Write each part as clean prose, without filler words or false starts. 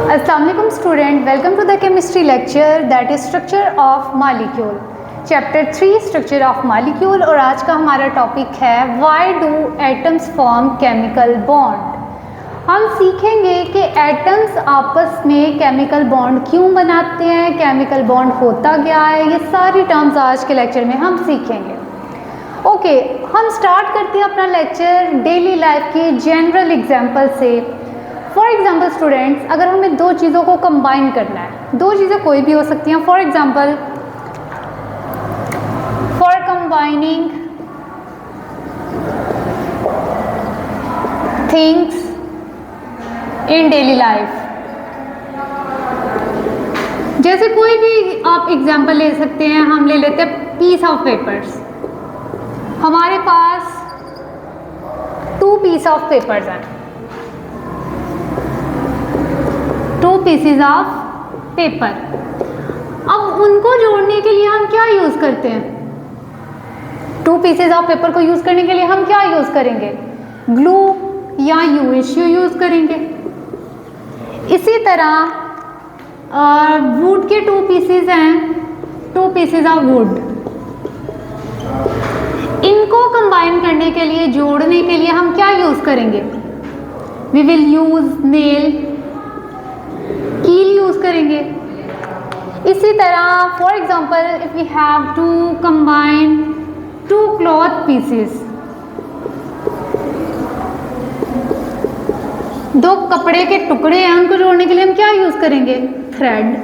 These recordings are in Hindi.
अस्सलाम वालेकुम student, welcome to the chemistry lecture that is structure of molecule, chapter 3 structure of molecule. और आज का हमारा टॉपिक है why do atoms form chemical bond. हम सीखेंगे कि एटम्स आपस में केमिकल बॉन्ड क्यों बनाते हैं, केमिकल बॉन्ड होता क्या है, ये सारी टर्म्स आज के लेक्चर में हम सीखेंगे। ओके, हम स्टार्ट करते हैं अपना लेक्चर डेली लाइफ की जनरल एग्जांपल से। फॉर एग्जाम्पल स्टूडेंट्स, अगर हमें दो चीज़ों को कंबाइन करना है, दो चीज़ें कोई भी हो सकती हैं। For example, for combining things in daily life, जैसे कोई भी आप एग्जाम्पल ले सकते हैं। हम ले लेते हैं पीस ऑफ पेपर्स। हमारे पास 2 पीस ऑफ पेपर्स हैं, 2 पीसेस ऑफ पेपर। अब उनको जोड़ने के लिए हम क्या यूज़ करते हैं? 2 पीसेस ऑफ पेपर को यूज़ करने के लिए हम क्या यूज़ करेंगे? ग्लू या यूएचयू यूज़ करेंगे। इसी तरह वुड के 2 पीसेस हैं, 2 पीसेस ऑफ वुड। इनको कंबाइन करने के लिए, जोड़ने के लिए हम क्या यूज़ करेंगे? वी विल यूज़ नेल, कील यूज़ करेंगे। इसी तरह for example, if we have to combine 2 cloth pieces, 2 कपड़े के टुकड़े हैं, उनको जोड़ने के लिए हम क्या यूज़ करेंगे? थ्रेड।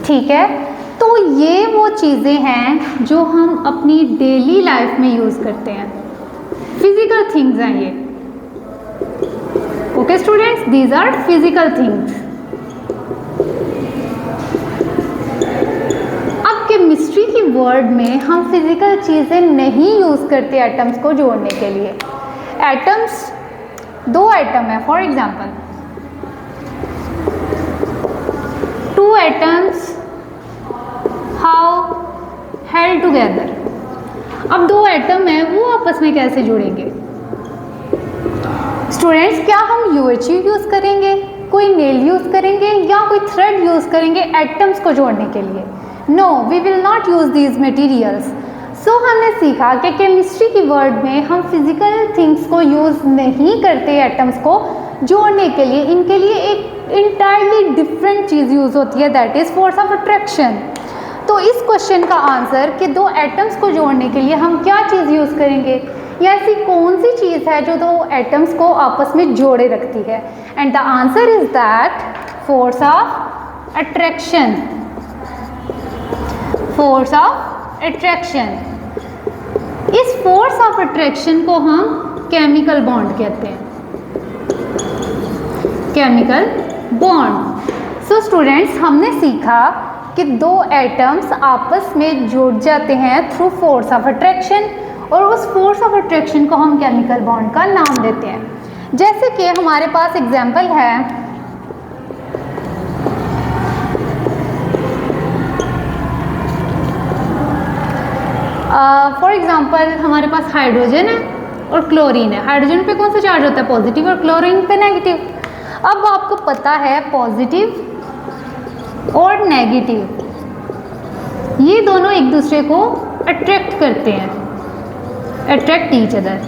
ठीक है, तो ये वो चीज़ें हैं जो हम अपनी डेली लाइफ में यूज़ करते हैं, फिजिकल थिंग्स हैं ये। Okay students, these are physical things. अब केमिस्ट्री की वर्ड में हम फिजिकल चीज़ें नहीं यूज़ करते एटम्स को जोड़ने के लिए। एटम्स, 2 एटम है। For example, 2 atoms how held together. अब 2 एटम है, वो आपस में कैसे जुड़ेंगे? स्टूडेंट्स, क्या हम यूएचयू यूज़ करेंगे, कोई नेल यूज़ करेंगे या कोई थ्रेड यूज़ करेंगे एटम्स को जोड़ने के लिए? No, we will not use these materials. So हमने सीखा कि केमिस्ट्री की वर्ड में हम फिजिकल थिंग्स को यूज़ नहीं करते एटम्स को जोड़ने के लिए। इनके लिए एक इंटायरली डिफरेंट चीज़ यूज़ होती है, that is force of attraction. तो इस क्वेश्चन का आंसर कि 2 एटम्स को जोड़ने के लिए हम क्या चीज़ यूज़ करेंगे, या ऐसी कौन सी चीज़ है जो 2 एटम्स को आपस में जोड़े रखती है? And the answer is that force of attraction. Force of attraction. इस फोर्स ऑफ अट्रैक्शन को हम केमिकल बॉन्ड कहते हैं, केमिकल बॉन्ड। सो स्टूडेंट्स, हमने सीखा कि 2 एटम्स आपस में जुड़ जाते हैं थ्रू फोर्स ऑफ अट्रैक्शन, और उस फोर्स ऑफ अट्रैक्शन को हम केमिकल बॉन्ड का नाम देते हैं। जैसे कि हमारे पास एग्जांपल है, फॉर एग्जांपल हमारे पास हाइड्रोजन है और क्लोरीन है। हाइड्रोजन पे कौन सा चार्ज होता है? पॉजिटिव, और क्लोरीन पे नेगेटिव। अब आपको पता है पॉजिटिव और नेगेटिव ये दोनों एक दूसरे को अट्रैक्ट करते हैं, अट्रैक्ट ईच अदर।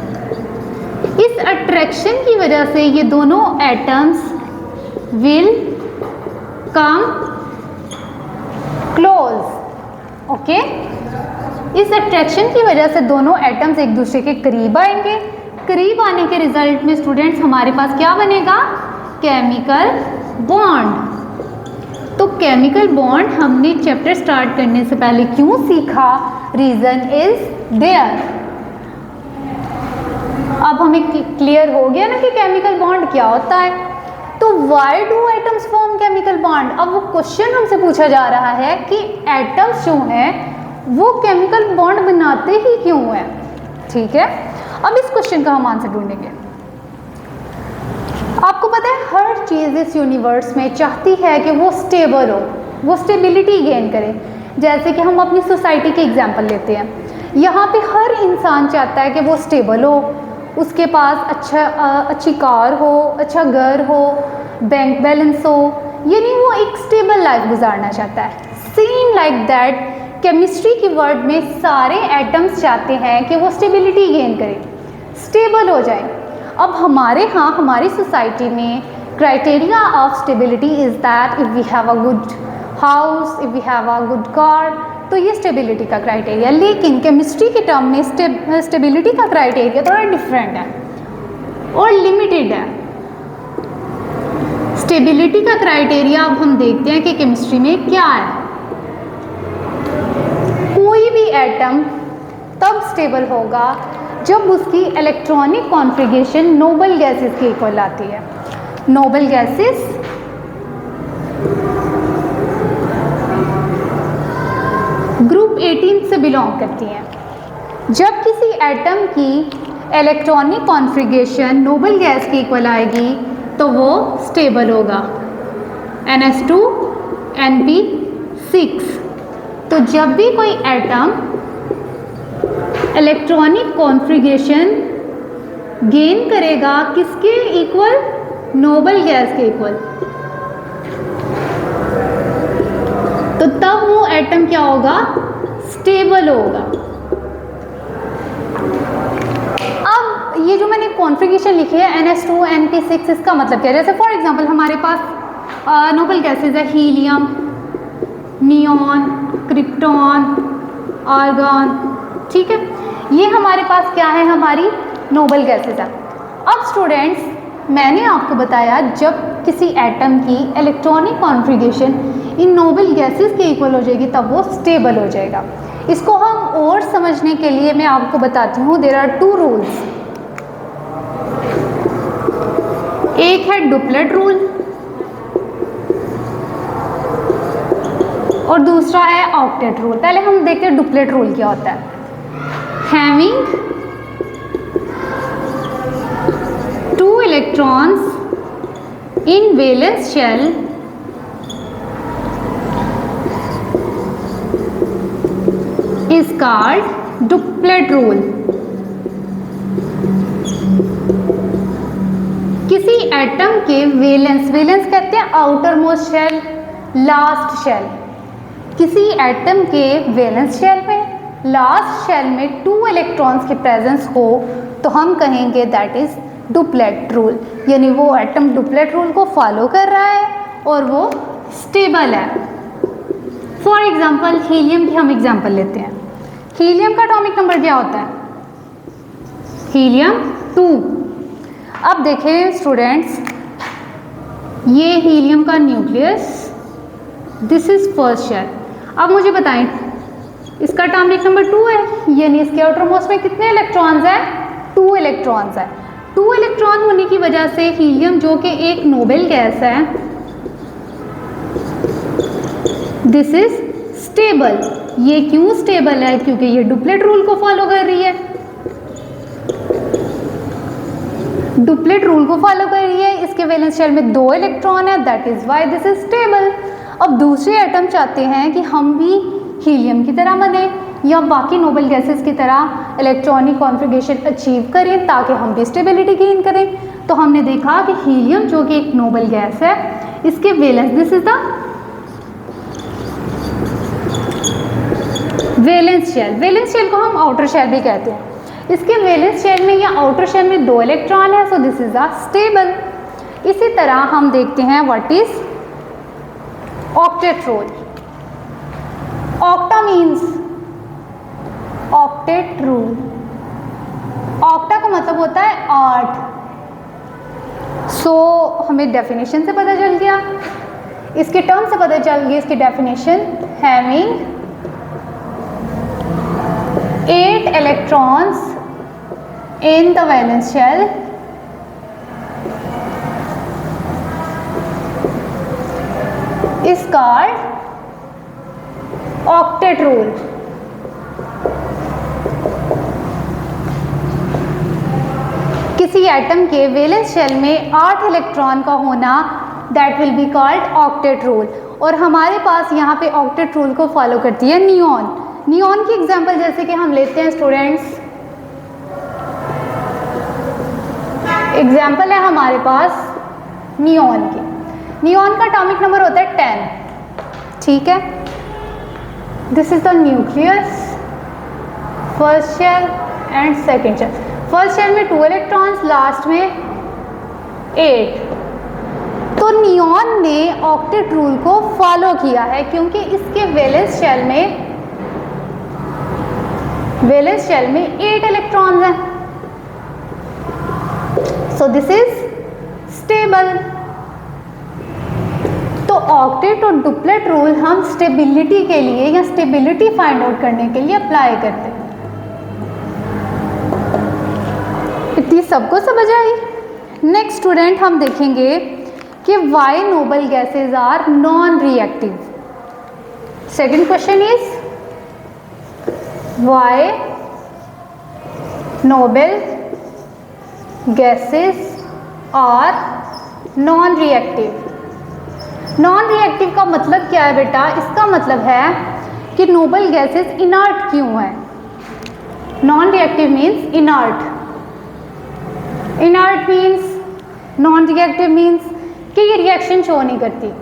इस अट्रैक्शन की वजह से ये दोनों atoms will come close. Okay, इस अट्रैक्शन की वजह से दोनों एटम्स एक दूसरे के करीब आएंगे। करीब आने के रिजल्ट में स्टूडेंट्स हमारे पास क्या बनेगा? Chemical bond. तो केमिकल बॉन्ड हमने चैप्टर स्टार्ट करने से पहले क्यों सीखा? Reason is there. अब हमें क्लियर हो गया ना कि केमिकल बॉन्ड क्या होता है। तो why do atoms form chemical bond? अब वो क्वेश्चन हमसे पूछा जा रहा है कि एटम्स जो हैं वो केमिकल बॉन्ड बनाते ही क्यों हैं। ठीक है, अब इस क्वेश्चन का हम आंसर ढूंढेंगे। आपको पता है हर चीज़ इस यूनिवर्स में चाहती है कि वो स्टेबल हो, वो स्टेबिलिटी गेन करे। जैसे कि हम अपनी सोसाइटी के एग्जांपल लेते हैं, यहाँ पे हर इंसान चाहता है कि वो स्टेबल हो, उसके पास अच्छी कार हो, अच्छा घर हो, बैंक बैलेंस हो, यानी वो एक स्टेबल लाइफ गुजारना चाहता है। सेम लाइक दैट केमिस्ट्री की वर्ड में सारे एटम्स चाहते हैं कि वो स्टेबिलिटी गेन करें, स्टेबल हो जाए। अब हमारे यहाँ हमारी सोसाइटी में criteria of stability is that if we have a good house, if we have a good car, तो ये स्टेबिलिटी का क्राइटेरिया। लेकिन केमिस्ट्री के टर्म में स्टेबिलिटी का क्राइटेरिया थोड़ा डिफरेंट है और लिमिटेड है। स्टेबिलिटी का क्राइटेरिया अब हम देखते हैं कि केमिस्ट्री में क्या है। कोई भी एटम तब स्टेबल होगा जब उसकी इलेक्ट्रॉनिक कॉन्फ़िगरेशन नोबल गैसेस के इक्वल आती है। नोबल गैसेस ग्रुप 18 से बिलोंग करती हैं। जब किसी एटम की इलेक्ट्रॉनिक कॉन्फ़िगरेशन नोबल गैस के इक्वल आएगी तो वो स्टेबल होगा, NH2 NP6। तो जब भी कोई एटम इलेक्ट्रॉनिक कॉन्फ़िगरेशन गेन करेगा किसके इक्वल, नोबल गैस के इक्वल, तो तब वो एटम क्या होगा, स्टेबल होगा। अब ये जो मैंने कॉन्फ़िगरेशन लिखी है NH2 NP6, इसका मतलब क्या है? जैसे फॉर एग्जांपल हमारे पास नोबल गैसेज है हीलियम, नियॉन, क्रिप्टॉन, आर्गन, ठीक है, ये हमारे पास क्या है, हमारी नोबल गैसेज है। अब स्टूडेंट्स मैंने आपको बताया जब किसी एटम की इलेक्ट्रॉनिक कॉन्फ़िगरेशन इन नोबल गैसेस के इक्वल हो जाएगी तब वो स्टेबल हो जाएगा। इसको हम और समझने के लिए मैं आपको बताती हूँ, देयर आर 2 रूल्स। एक है डुप्लेट रूल और दूसरा है ऑक्टेट रूल। पहले हम देखते हैं डुप्लेट रूल क्या होता है। Having 2 electrons in valence shell is called duplet rule. किसी एटम के वैलेंस कहते हैं outermost shell, last shell, किसी एटम के वैलेंस शेल में लास्ट शेल में 2 इलेक्ट्रॉन्स की प्रेजेंस हो तो हम कहेंगे दैट इज डुप्लेट रूल, यानी वो एटम डुप्लेट रूल को फॉलो कर रहा है और वो स्टेबल है। फॉर एग्जांपल हीलियम की हम एग्जांपल लेते हैं। हीलियम का एटॉमिक नंबर क्या होता है, हीलियम 2। अब देखें स्टूडेंट्स, ये हीलियम का nucleus, this is first shell. अब मुझे बताएं इसका एटॉमिक नंबर 2 है, यानी इसके आउटर मोस्ट में कितने इलेक्ट्रॉन्स हैं, 2 इलेक्ट्रॉन्स हैं। 2 इलेक्ट्रॉन होने की वजह से हीलियम जो कि एक नोबल गैस है, दिस इज स्टेबल। ये क्यों स्टेबल है, क्योंकि ये डुप्लेट रूल को फॉलो कर रही है, डुप्लेट रूल को फॉलो कर रही है। इसके वैलेंस शेल में 2 इलेक्ट्रॉन है, that is why this is stable. अब दूसरे एटम चाहते हैं कि हम भी हीलियम की तरह बने या बाकी नोबल गैसेस की तरह इलेक्ट्रॉनिक कॉन्फ़िगरेशन अचीव करें ताकि हम भी स्टेबिलिटी गेन करें। तो हमने देखा कि हीलियम जो कि एक नोबल गैस है, इसके valence, this is the valence shell, valence shell को हम आउटर शेल भी कहते हैं। इसके वैलेंस शेल में या आउटर शेल में 2 इलेक्ट्रॉन है, so this is a stable. इसी तरह हम देखते हैं what is octet rule. Octa means octet rule, octa का मतलब होता है 8। सो हमें डेफिनेशन से पता चल गया, इसके टर्म से पता चल गया, इसकी definition having 8 electrons in the valence shell is called octet rule। किसी एटम के वैलेंस शेल में 8 इलेक्ट्रॉन का होना that will be called octet rule. और हमारे पास यहाँ पे ऑक्टेट रूल को फॉलो करती है नियॉन। नियॉन की एग्जांपल जैसे कि हम लेते हैं स्टूडेंट्स, एग्जाम्पल है हमारे पास नियॉन की। नियॉन का एटॉमिक नंबर होता है 10, ठीक है। This is the nucleus, first shell and second shell. First shell में 2 इलेक्ट्रॉन्स, लास्ट में 8। तो नियॉन ने ऑक्टेट रूल को फॉलो किया है क्योंकि इसके वैलेंस शेल में 8 इलेक्ट्रॉन्स हैं। So this is stable. तो ऑक्टेट और डुप्लेट रूल हम स्टेबिलिटी के लिए या स्टेबिलिटी फाइंड आउट करने के लिए अप्लाई करते हैं। इतनी सबको समझ आई। नेक्स्ट स्टूडेंट हम देखेंगे कि why noble gases are non reactive. Second question is why noble gases are non reactive. Non reactive का मतलब क्या है बेटा? इसका मतलब है कि नोबल गैसेज इनर्ट क्यों है। Non reactive means inert. Inert means, non reactive means कि ये रिएक्शन शो नहीं करती,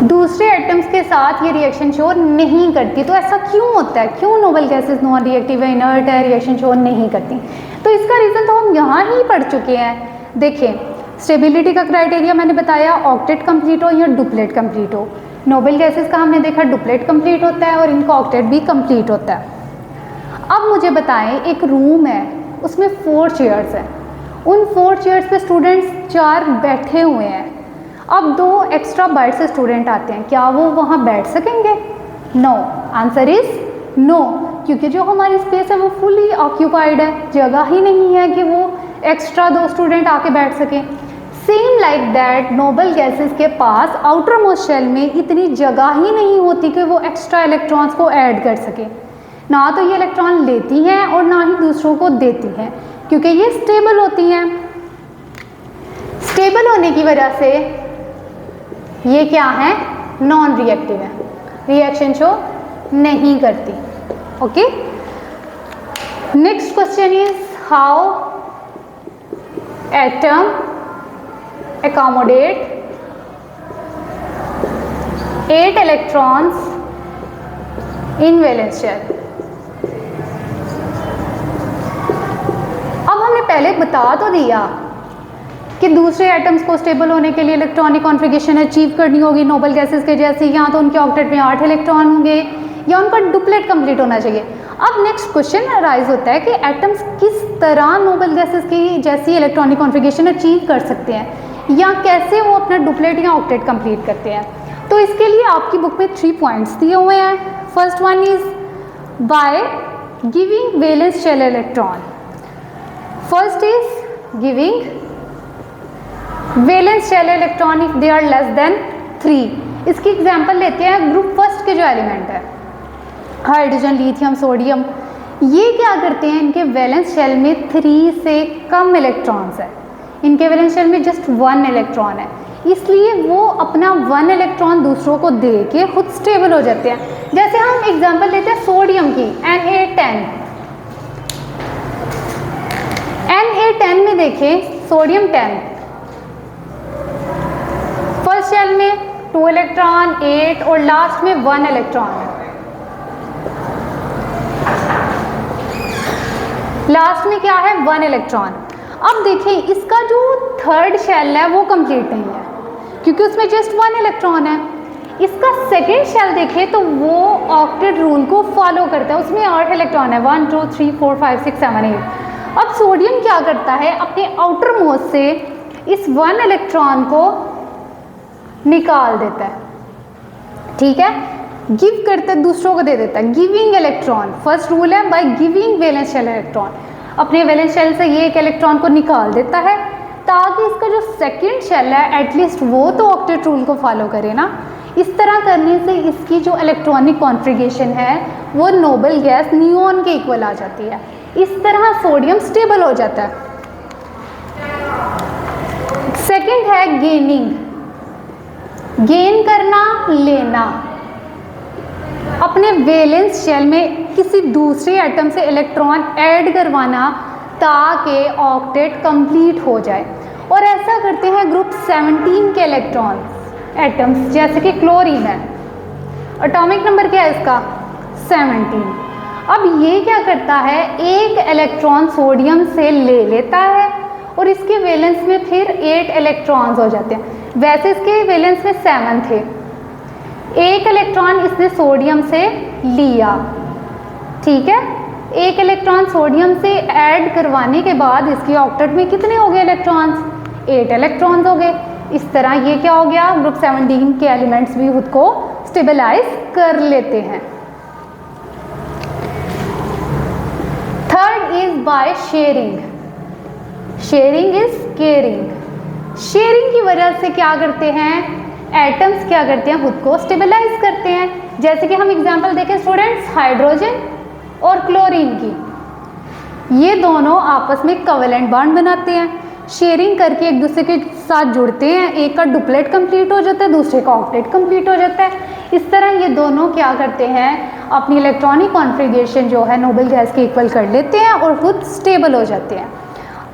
दूसरे एटम्स के साथ ये रिएक्शन शो नहीं करती। तो ऐसा क्यों होता है? क्यों नोबल गैसेज नॉन रिएक्टिव है, इनर्ट है, रिएक्शन शो नहीं करती? तो इसका रीज़न तो हम यहाँ ही पढ़ चुके हैं। देखिए, स्टेबिलिटी का क्राइटेरिया मैंने बताया, ऑक्टेट कंप्लीट हो या डुप्लेट कंप्लीट हो। नोबल गैसेज का हमने देखा डुप्लेट कंप्लीट होता है और इनका ऑक्टेट भी कंप्लीट होता है। अब मुझे बताएं, एक रूम है, उसमें 4 चेयर्स हैं। उन 4 चेयर्स पे स्टूडेंट्स 4 बैठे हुए हैं। अब 2 एक्स्ट्रा बाहर से स्टूडेंट आते हैं, क्या वो वहाँ बैठ सकेंगे? नो। आंसर इज नो, क्योंकि जो हमारी स्पेस है वो फुली ऑक्यूपाइड है, जगह ही नहीं है कि वो एक्स्ट्रा 2 स्टूडेंट आके बैठ सकें। Same like that noble gases के पास आउटर मोस्ट शेल में इतनी जगह ही नहीं होती कि वो एक्स्ट्रा इलेक्ट्रॉन्स को ऐड कर सके। ना तो ये इलेक्ट्रॉन लेती हैं और ना ही दूसरों को देती हैं, क्योंकि ये स्टेबल होती हैं। स्टेबल होने की वजह से ये क्या है? नॉन रिएक्टिव है, रिएक्शन शो नहीं करती। Okay, next question is how atom accommodate 8 electrons in valence shell। अब हमने पहले बता तो दिया कि दूसरे एटम्स को स्टेबल होने के लिए इलेक्ट्रॉनिक कॉन्फ़िगरेशन अचीव करनी होगी नोबल गैसेस के जैसी, या तो उनके ऑक्टेट में 8 इलेक्ट्रॉन होंगे या उनका डुप्लेट कंप्लीट होना चाहिए। अब नेक्स्ट क्वेश्चन अराइज होता है कि एटम्स किस तरह नोबल गैसेस की जैसी इलेक्ट्रॉनिक कॉन्फ़िगरेशन अचीव कर सकते हैं, या कैसे वो अपना डुप्लेट या ऑक्टेट कंप्लीट करते हैं। तो इसके लिए आपकी बुक में 3 पॉइंट्स दिए हुए हैं। First one is by giving valence shell electron. First is giving valence shell electron if they are less than 3। इसकी एग्जांपल लेते हैं ग्रुप फर्स्ट के जो एलिमेंट है, हाइड्रोजन, लिथियम, सोडियम। ये क्या करते हैं? इनके वैलेंस शेल में 3 से कम इलेक्ट्रॉन्स है, इनके वैलेंस शेल में जस्ट 1 इलेक्ट्रॉन है, इसलिए वो अपना 1 इलेक्ट्रॉन दूसरों को दे के खुद स्टेबल हो जाते हैं। जैसे हम एग्जांपल लेते हैं सोडियम की, Na10। Na10 में देखें, सोडियम 10, फर्स्ट शेल में 2 इलेक्ट्रॉन, 8 और लास्ट में 1 इलेक्ट्रॉन है। लास्ट में क्या है? 1 इलेक्ट्रॉन। अब देखें, इसका जो थर्ड शेल है वो कंप्लीट नहीं है क्योंकि उसमें जस्ट 1 इलेक्ट्रॉन है। इसका सेकेंड शेल देखें तो वो ऑक्टेट रूल को फॉलो करता है, उसमें 8 इलेक्ट्रॉन है, 1 2 3 4 5 6 7 8। अब सोडियम क्या करता है? अपने आउटर मोस्ट से इस 1 इलेक्ट्रॉन को निकाल देता है, ठीक है, गिव करता है, दूसरों को दे देता है, गिविंग इलेक्ट्रॉन। फर्स्ट रूल है by giving valence shell electron, अपने वैलेंस शेल से ये एक इलेक्ट्रॉन को निकाल देता है ताकि इसका जो सेकेंड शेल है एटलीस्ट वो तो ऑक्टेट रूल को फॉलो करे ना। इस तरह करने से इसकी जो इलेक्ट्रॉनिक कॉन्फ़िगरेशन है वो नोबल गैस नियॉन के इक्वल आ जाती है। इस तरह सोडियम स्टेबल हो जाता है। सेकेंड है गेनिंग, गेन करना, लेना। अपने वैलेंस शेल में किसी दूसरे एटम से इलेक्ट्रॉन ऐड करवाना ताकि ऑक्टेट कंप्लीट हो जाए। और ऐसा करते हैं ग्रुप 17 के इलेक्ट्रॉन्स एटम्स, जैसे कि क्लोरीन है, एटॉमिक नंबर क्या है इसका 17। अब ये क्या करता है, एक इलेक्ट्रॉन सोडियम से ले लेता है और इसके वैलेंस में फिर 8 इलेक्ट्रॉन्स हो जाते हैं। वैसे इसके वैलेंस में 7 थे, एक इलेक्ट्रॉन इसने सोडियम से लिया, ठीक है। एक इलेक्ट्रॉन सोडियम से ऐड करवाने के बाद इसकी ऑक्टेट में कितने हो गए इलेक्ट्रॉन्स, 8 इलेक्ट्रॉन्स हो गए। इस तरह ये क्या हो गया, ग्रुप 17 के एलिमेंट्स भी खुद को स्टेबलाइज कर लेते हैं। Third is by sharing. Sharing is caring. Sharing की वजह से क्या करते हैं, एटम्स क्या करते हैं, खुद को स्टेबलाइज करते हैं। जैसे कि हम एग्जांपल देखें स्टूडेंट्स, हाइड्रोजन और क्लोरीन की, ये दोनों आपस में कोवेलेंट बॉन्ड बनाते हैं, शेयरिंग करके एक दूसरे के साथ जुड़ते हैं। एक का डुप्लेट कंप्लीट हो जाता है, दूसरे का ऑक्टेट कंप्लीट हो जाता है। इस तरह ये दोनों क्या करते हैं, अपनी इलेक्ट्रॉनिक कॉन्फ़िगरेशन जो है नोबल गैस के इक्वल कर लेते हैं और खुद स्टेबल हो जाते हैं।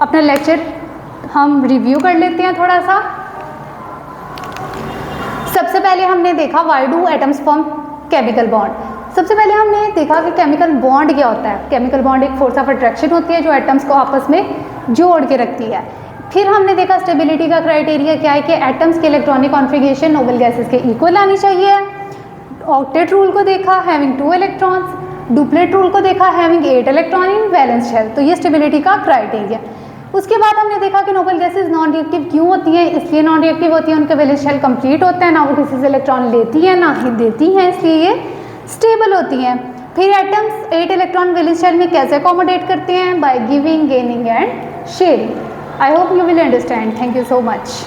अपना लेक्चर हम रिव्यू कर लेते हैं थोड़ा सा। सबसे पहले हमने देखा why do atoms form chemical bond. सबसे पहले हमने देखा कि केमिकल बॉन्ड क्या होता है। केमिकल बॉन्ड एक फोर्स ऑफ अट्रैक्शन होती है जो एटम्स को आपस में जोड़ के रखती है। फिर हमने देखा स्टेबिलिटी का क्राइटेरिया क्या है कि एटम्स के इलेक्ट्रॉनिक कॉन्फ़िगरेशन नोबल गैसेस के इक्वल आनी चाहिए। ऑक्टेट रूल को देखा, हैविंग 2 इलेक्ट्रॉन्स। डुप्लेट रूल को देखा, having 8 electron in valence shell. तो ये स्टेबिलिटी का क्राइटेरिया। उसके बाद हमने देखा कि नोबल गैसेस नॉन रिएक्टिव क्यों होती हैं, इसलिए नॉन रिएक्टिव होती हैं, उनका वैलेंस शेल कंप्लीट होता है, ना वो किसी से इलेक्ट्रॉन लेती हैं ना ही देती हैं, इसलिए ये स्टेबल होती हैं। फिर एटम्स 8 इलेक्ट्रॉन वैलेंस शेल में कैसे अकोमोडेट करते हैं, by giving, gaining and sharing. I hope you will understand. Thank you so much.